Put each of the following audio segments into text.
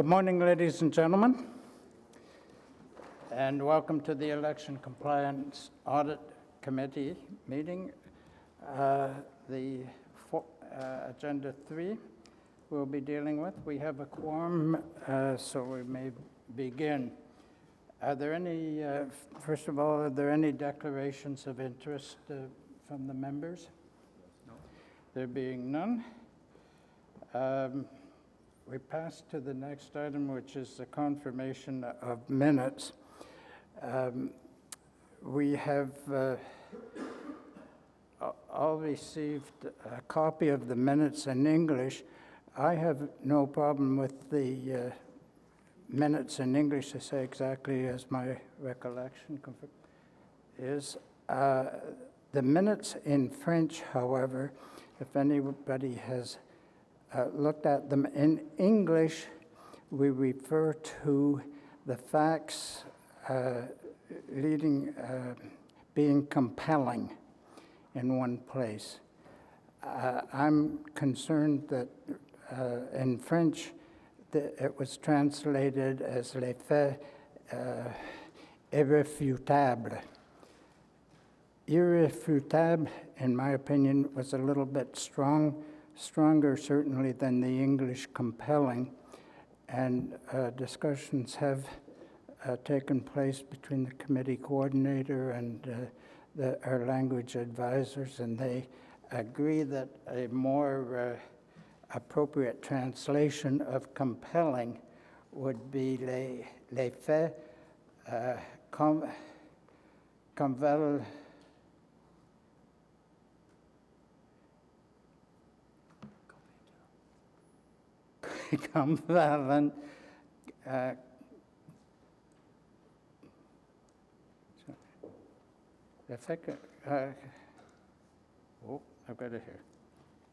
Good morning, ladies and gentlemen, and welcome to the Election Compliance Audit Committee meeting. Agenda 3 we'll be dealing with. We have a quorum, so we may begin. Are there any, first of all, are there any declarations of interest from the members? No. There being none, we pass to the next item, which is the confirmation of minutes. We have all received a copy of the minutes in English. I have no problem with the minutes in English, to say exactly as my recollection is. The minutes in French, however, if anybody has looked at them in English, we refer to the facts being compelling in one place. I'm concerned that in French, it was translated as les faits irréfutables. Irréfutable, in my opinion, was a little bit stronger certainly than the English compelling, and discussions have taken place between the committee coordinator and our language advisors, and they agree that a more appropriate translation of compelling would be les faits convalent. Oh, I've got it here.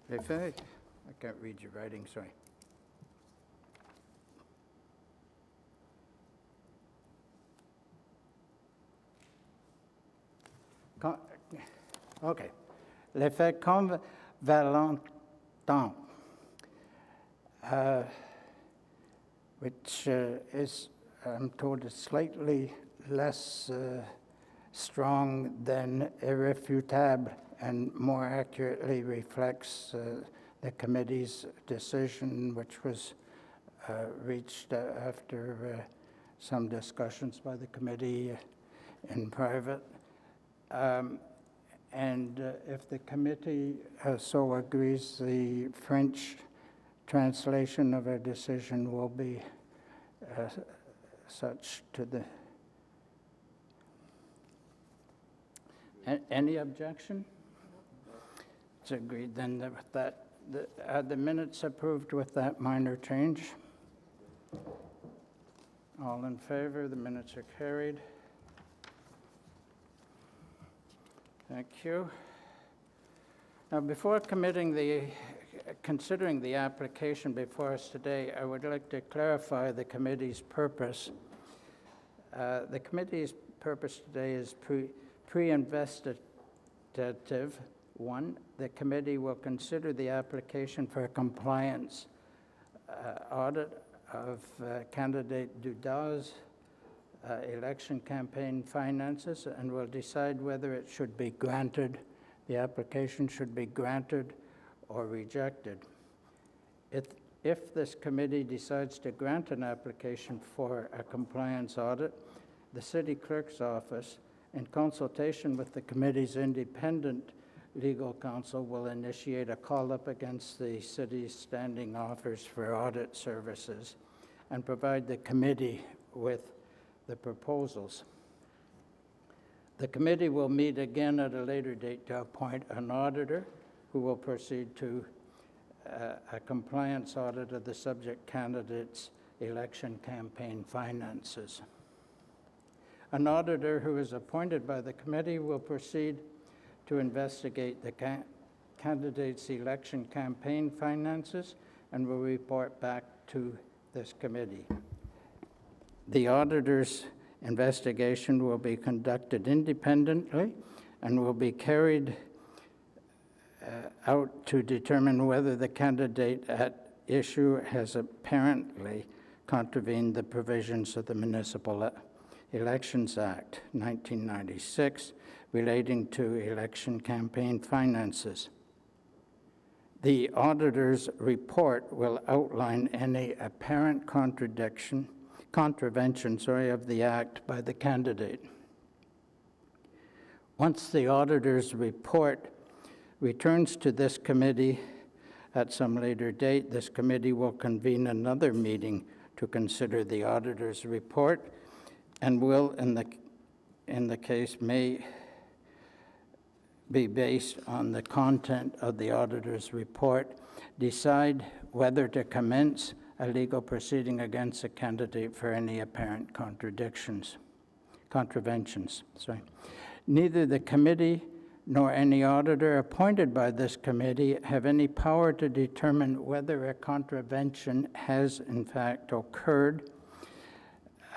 Les faits. I can't read your writing, sorry. Okay. Les faits convalentants, which is, I'm told, is slightly less strong than irréfutable and more accurately reflects the committee's decision, which was reached after some discussions by the committee in private. And if the committee so agrees, the French translation of our decision will be such to the... Any objection? It's agreed then with that. The minutes approved with that minor change. All in favor? The minutes are carried. Thank you. Now, before considering the application before us today, I would like to clarify the committee's purpose. The committee's purpose today is pre-investigative. 1, the committee will consider the application for a compliance audit of candidate Duda's election campaign finances and will decide whether it should be granted, the application should be granted or rejected. If this committee decides to grant an application for a compliance audit, the city clerk's office, in consultation with the committee's independent legal counsel, will initiate a call-up against the city's standing offers for audit services and provide the committee with the proposals. The committee will meet again at a later date to appoint an auditor who will proceed to a compliance audit of the subject candidate's election campaign finances. An auditor who is appointed by the committee will proceed to investigate the candidate's election campaign finances and will report back to this committee. The auditor's investigation will be conducted independently and will be carried out to determine whether the candidate at issue has apparently contravened the provisions of the Municipal Elections Act, 1996, relating to election campaign finances. The auditor's report will outline any apparent contravention of the Act by the candidate. Once the auditor's report returns to this committee at some later date, this committee will convene another meeting to consider the auditor's report and will, in the case, may be based on the content of the auditor's report, decide whether to commence a legal proceeding against a candidate for any apparent contraventions. Neither the committee nor any auditor appointed by this committee have any power to determine whether a contravention has in fact occurred.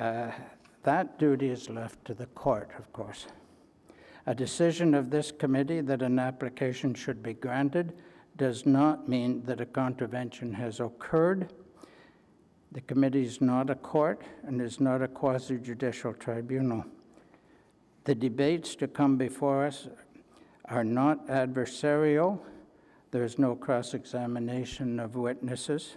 That duty is left to the court, of course. A decision of this committee that an application should be granted does not mean that a contravention has occurred. The committee is not a court and is not a quasi-judicial tribunal. The debates to come before us are not adversarial. There is no cross-examination of witnesses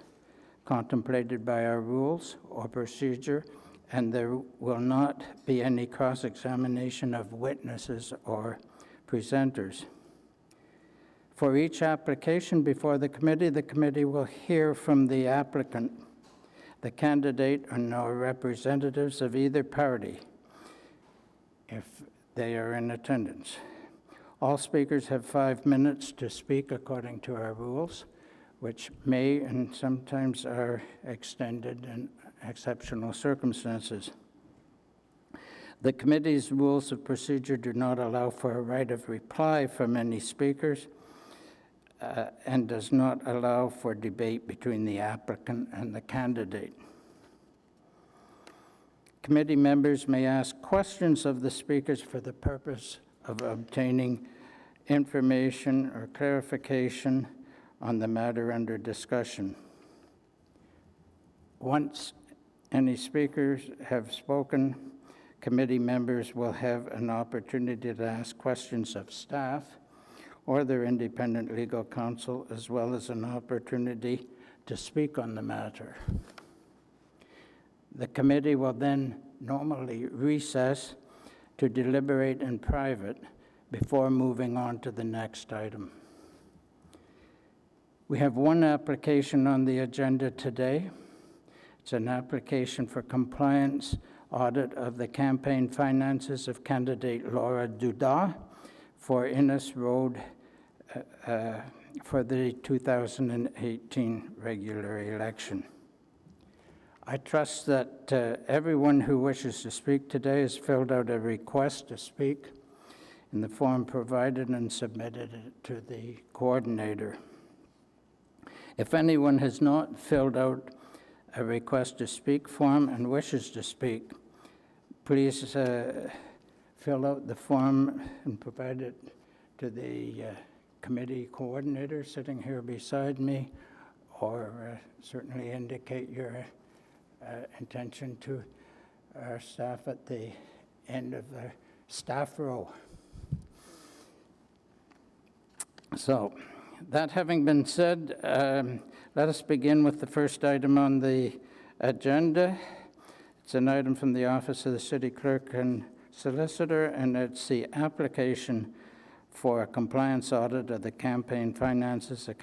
contemplated by our rules or procedure, and there will not be any cross-examination of witnesses or presenters. For each application before the committee will hear from the applicant, the candidate, or no representatives of either party, if they are in attendance. All speakers have 5 minutes to speak according to our rules, which may and sometimes are extended in exceptional circumstances. The committee's rules of procedure do not allow for a right of reply from any speakers and does not allow for debate between the applicant and the candidate. Committee members may ask questions of the speakers for the purpose of obtaining information or clarification on the matter under discussion. Once any speakers have spoken, committee members will have an opportunity to ask questions of staff or their independent legal counsel, as well as an opportunity to speak on the matter. The committee will then normally recess to deliberate in private before moving on to the next item. We have one application on the agenda today. It's an application for compliance audit of the campaign finances of candidate Laura Dudas for Innes Road for the 2018 regular election. I trust that everyone who wishes to speak today has filled out a request to speak in the form provided and submitted it to the coordinator. If anyone has not filled out a request to speak form and wishes to speak, please fill out the form and provide it to the committee coordinator sitting here beside me, or certainly indicate your intention to our staff at the end of the staff row. So, that having been said, let us begin with the first item on the agenda. It's an item from the Office of the City Clerk and Solicitor, and it's the application for a compliance audit of the campaign finances of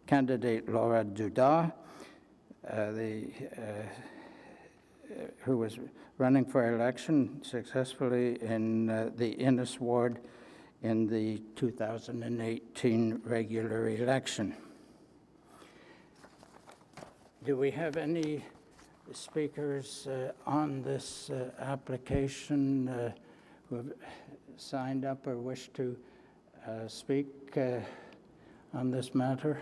candidate Laura Dudas, who was running for election successfully in the Innes Ward in the 2018 regular election. Do we have any speakers on this application who have signed up or wish to speak on this matter?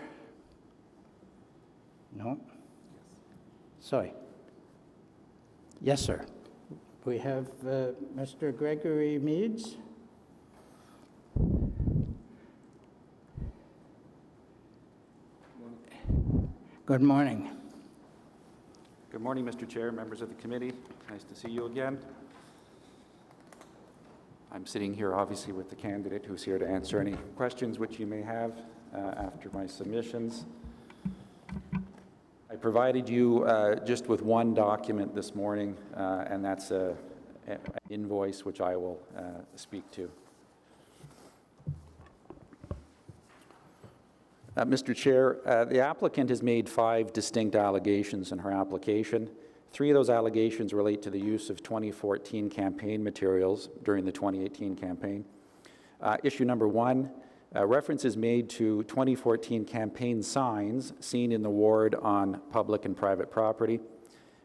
No? Sorry. Yes, sir. We have Mr. Gregory Meads. Good morning. Good morning, Mr. Chair, members of the committee. Nice to see you again. I'm sitting here obviously with the candidate who's here to answer any questions which you may have after my submissions. I provided you just with one document this morning, and that's an invoice which I will speak to. Mr. Chair, the applicant has made 5 distinct allegations in her application. 3 of those allegations relate to the use of 2014 campaign materials during the 2018 campaign. Issue number 1, reference is made to 2014 campaign signs seen in the ward on public and private property.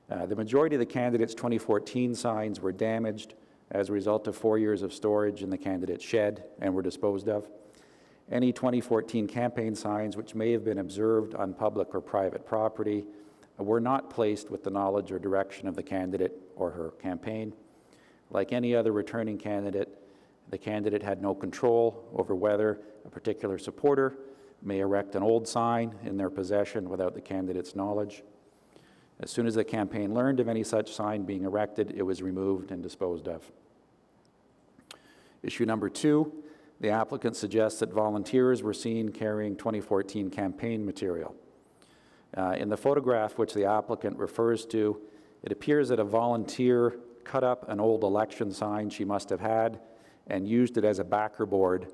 The majority of the candidate's 2014 signs were damaged as a result of 4 years of storage in the candidate's shed and were disposed of. Any 2014 campaign signs which may have been observed on public or private property were not placed with the knowledge or direction of the candidate or her campaign. Like any other returning candidate, the candidate had no control over whether a particular supporter may erect an old sign in their possession without the candidate's knowledge. As soon as the campaign learned of any such sign being erected, it was removed and disposed of. Issue number 2, the applicant suggests that volunteers were seen carrying 2014 campaign material. In the photograph which the applicant refers to, it appears that a volunteer cut up an old election sign she must have had and used it as a backer board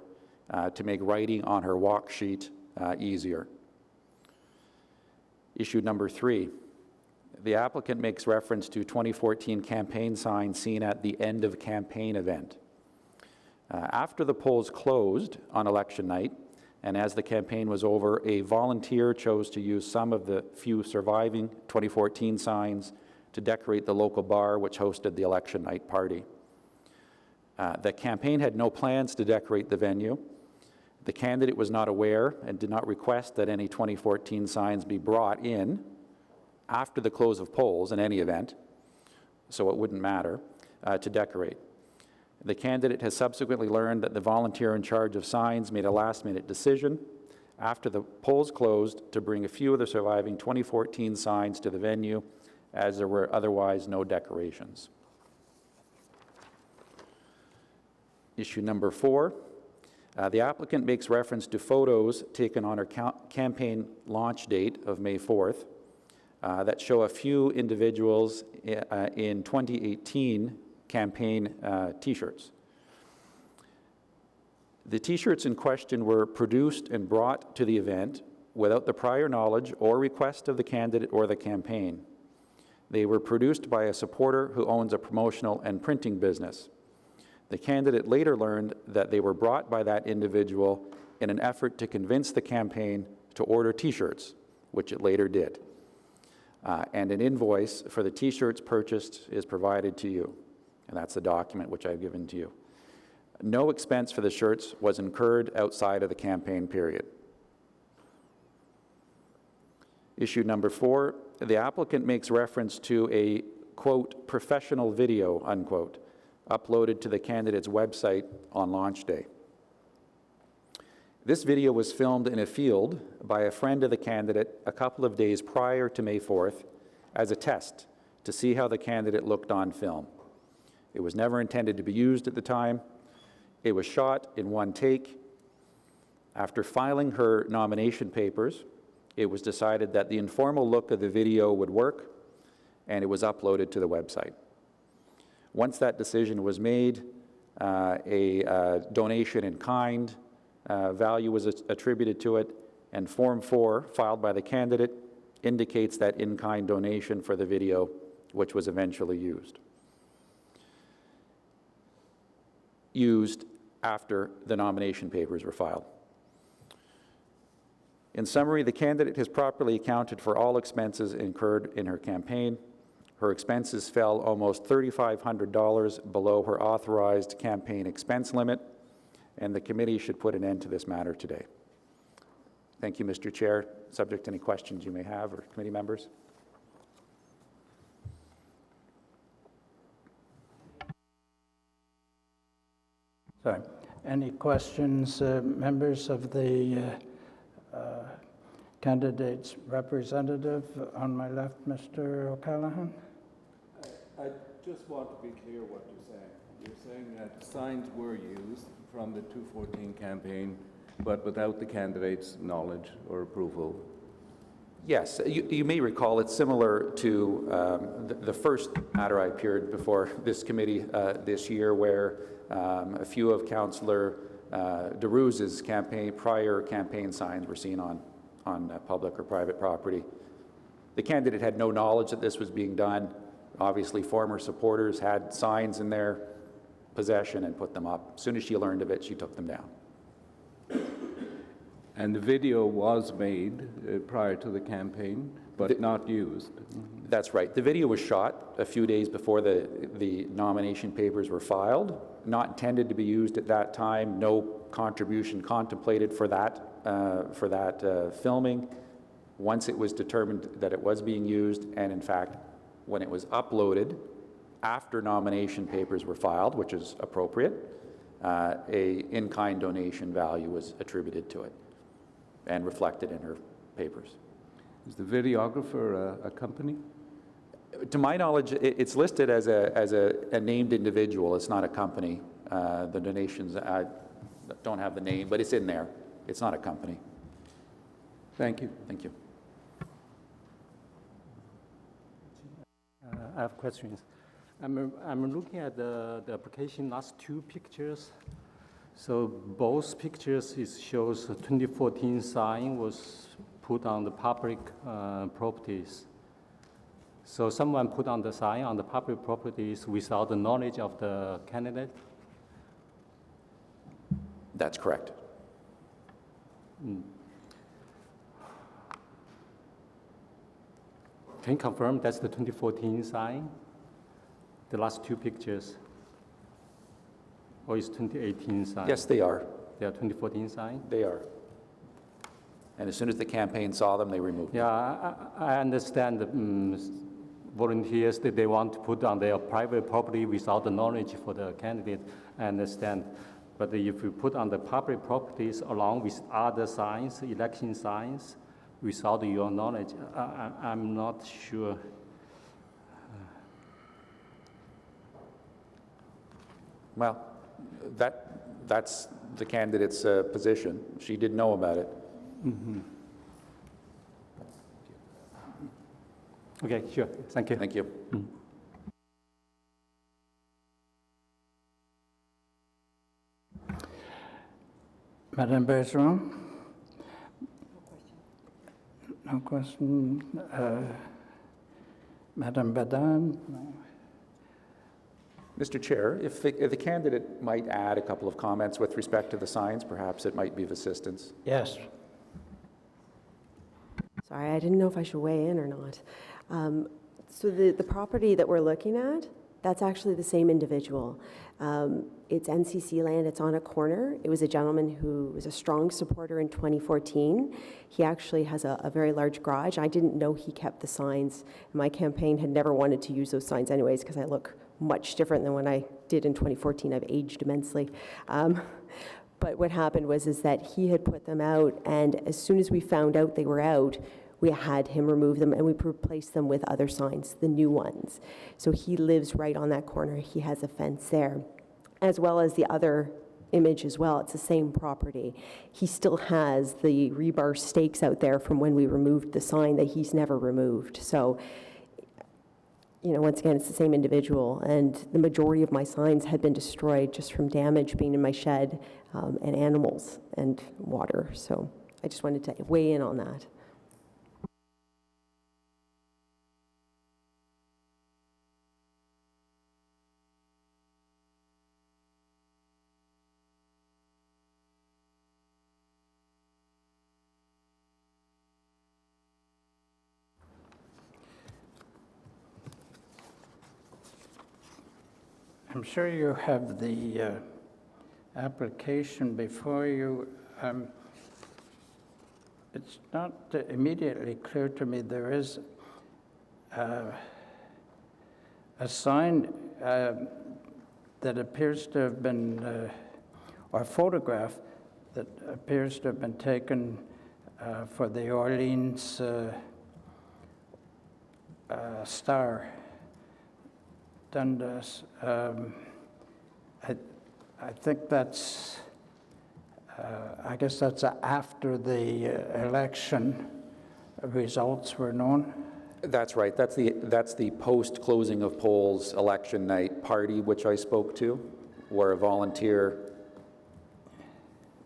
to make writing on her walk sheet easier. Issue number 3, the applicant makes reference to 2014 campaign signs seen at the end of campaign event. After the polls closed on election night, and as the campaign was over, a volunteer chose to use some of the few surviving 2014 signs to decorate the local bar which hosted the election night party. The campaign had no plans to decorate the venue. The candidate was not aware and did not request that any 2014 signs be brought in after the close of polls in any event, so it wouldn't matter, to decorate. The candidate has subsequently learned that the volunteer in charge of signs made a last-minute decision after the polls closed to bring a few of the surviving 2014 signs to the venue, as there were otherwise no decorations. Issue number 4, the applicant makes reference to photos taken on her campaign launch date of May 4th that show a few individuals in 2018 campaign T-shirts. The T-shirts in question were produced and brought to the event without the prior knowledge or request of the candidate or the campaign. They were produced by a supporter who owns a promotional and printing business. The candidate later learned that they were brought by that individual in an effort to convince the campaign to order T-shirts, which it later did. And an invoice for the T-shirts purchased is provided to you. And that's the document which I've given to you. No expense for the shirts was incurred outside of the campaign period. Issue number 4, the applicant makes reference to a, quote, professional video, unquote, uploaded to the candidate's website on launch day. This video was filmed in a field by a friend of the candidate a couple of days prior to May 4th as a test to see how the candidate looked on film. It was never intended to be used at the time. It was shot in one take. After filing her nomination papers, it was decided that the informal look of the video would work, and it was uploaded to the website. Once that decision was made, a donation in kind value was attributed to it, and Form 4, filed by the candidate, indicates that in-kind donation for the video, which was eventually used after the nomination papers were filed. In summary, the candidate has properly accounted for all expenses incurred in her campaign. Her expenses fell almost $3,500 below her authorized campaign expense limit, and the committee should put an end to this matter today. Thank you, Mr. Chair. Subject to any questions you may have, or committee members. Sorry. Any questions, members of the candidate's representative. On my left, Mr. O'Callaghan. I just want to be clear what you're saying. You're saying that signs were used from the 214 campaign, but without the candidate's knowledge or approval. Yes, you may recall it's similar to the first matter I appeared before this committee this year, where a few of Councillor DeRuse's prior campaign signs were seen on public or private property. The candidate had no knowledge that this was being done. Obviously, former supporters had signs in their possession and put them up. As soon as she learned of it, she took them down. And the video was made prior to the campaign, but not used. That's right. The video was shot a few days before the nomination papers were filed, not intended to be used at that time, no contribution contemplated for that filming. Once it was determined that it was being used, and in fact, when it was uploaded after nomination papers were filed, which is appropriate, a in-kind donation value was attributed to it and reflected in her papers. Is the videographer a company? To my knowledge, it's listed as a named individual. It's not a company. The donations, I don't have the name, but it's in there. It's not a company. Thank you. Thank you. I have questions. I'm looking at the application last two pictures. So both pictures shows a 2014 sign was put on the public properties. So someone put on the sign on the public properties without the knowledge of the candidate? That's correct. Can you confirm that's the 2014 sign? The last two pictures? Or is 2018 sign? Yes, they are. They are 2014 sign? They are. And as soon as the campaign saw them, they removed them. Yeah, I understand the volunteers that they want to put on their private property without the knowledge for the candidate. I understand. But if you put on the public properties along with other signs, election signs, without your knowledge, I'm not sure. Well, that's the candidate's position. She did know about it. Mm-hmm. Okay, sure. Thank you. Thank you. Madame Bergeron? No question. Madame Badan? No. Mr. Chair, if the candidate might add a couple of comments with respect to the signs, perhaps it might be of assistance. Yes. Sorry, I didn't know if I should weigh in or not. So the property that we're looking at, that's actually the same individual. It's NCC land, it's on a corner. It was a gentleman who was a strong supporter in 2014. He actually has a very large garage. I didn't know he kept the signs. My campaign had never wanted to use those signs anyways because I look much different than when I did in 2014. I've aged immensely. But what happened was that he had put them out, and as soon as we found out they were out, we had him remove them and we replaced them with other signs, the new ones. So he lives right on that corner. He has a fence there, as well as the other image as well. It's the same property. He still has the rebar stakes out there from when we removed the sign that he's never removed. So, you know, once again, it's the same individual, and the majority of my signs had been destroyed just from damage being in my shed and animals and water. So I just wanted to weigh in on that. I'm sure you have the application before you. It's not immediately clear to me. There is a sign that appears to have been, or a photograph that appears to have been taken for the Orleans Star Dundas. I think that's, I guess that's after the election results were known. That's right. That's the post-closing of polls election night party, which I spoke to, where a volunteer,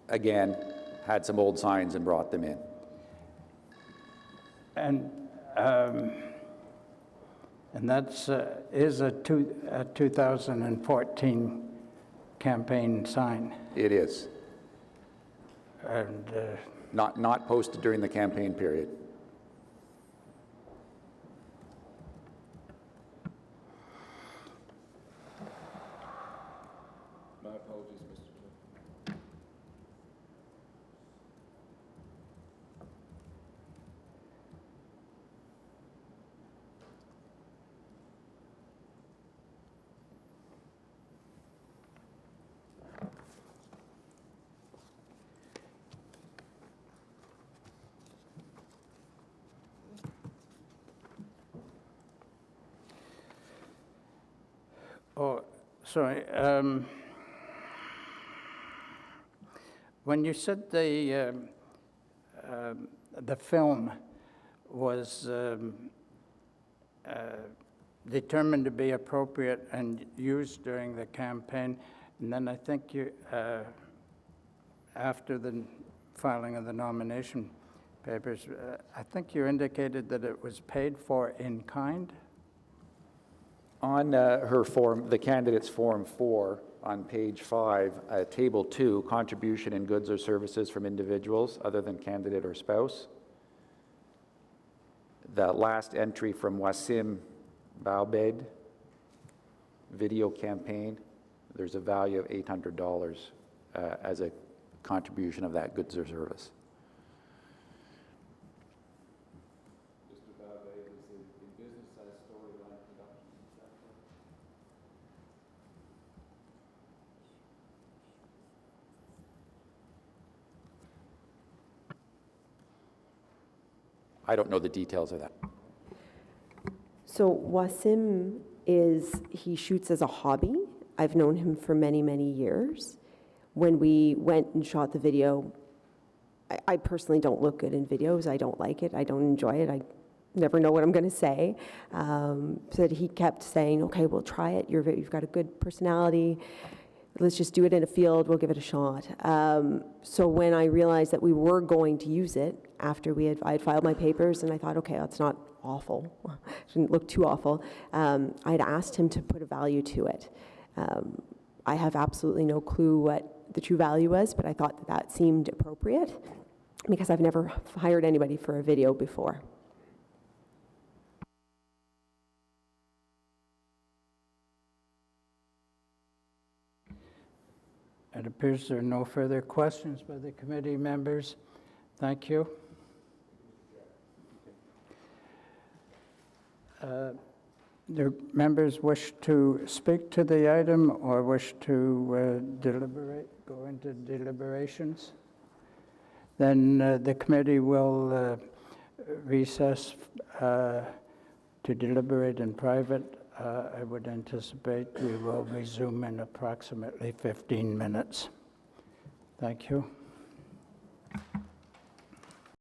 again, had some old signs and brought them in. And that's is a 2014 campaign sign. It is. And Not posted during the campaign period. My apologies, Mr. Chair. oh, sorry. When you said the film was determined to be appropriate and used during the campaign, and then I think you, after the filing of the nomination papers, I think you indicated that it was paid for in kind? On her form, the candidate's Form 4, on page 5, Table 2, contribution in goods or services from individuals other than candidate or spouse. The last entry from Wasim Baobed, video campaign, there's a value of $800 as a contribution of that goods or service. Mr. Babay is in business as storyline productions, is that correct? I don't know the details of that. So Wasim he shoots as a hobby. I've known him for many, many years. When we went and shot the video, I personally don't look good in videos. I don't like it. I don't enjoy it. I never know what I'm going to say. So that he kept saying, okay, we'll try it. You've got a good personality. Let's just do it in a field. We'll give it a shot. So when I realized that we were going to use it after I had filed my papers, and I thought, okay, that's not awful. Didn't look too awful. I'd asked him to put a value to it. I have absolutely no clue what the true value was, but I thought that seemed appropriate because I've never hired anybody for a video before. It appears there are no further questions by the committee members. Thank you. Do members wish to speak to the item or wish to go into deliberations? Then the committee will recess to deliberate in private. I would anticipate we will resume in approximately 15 minutes. Thank you.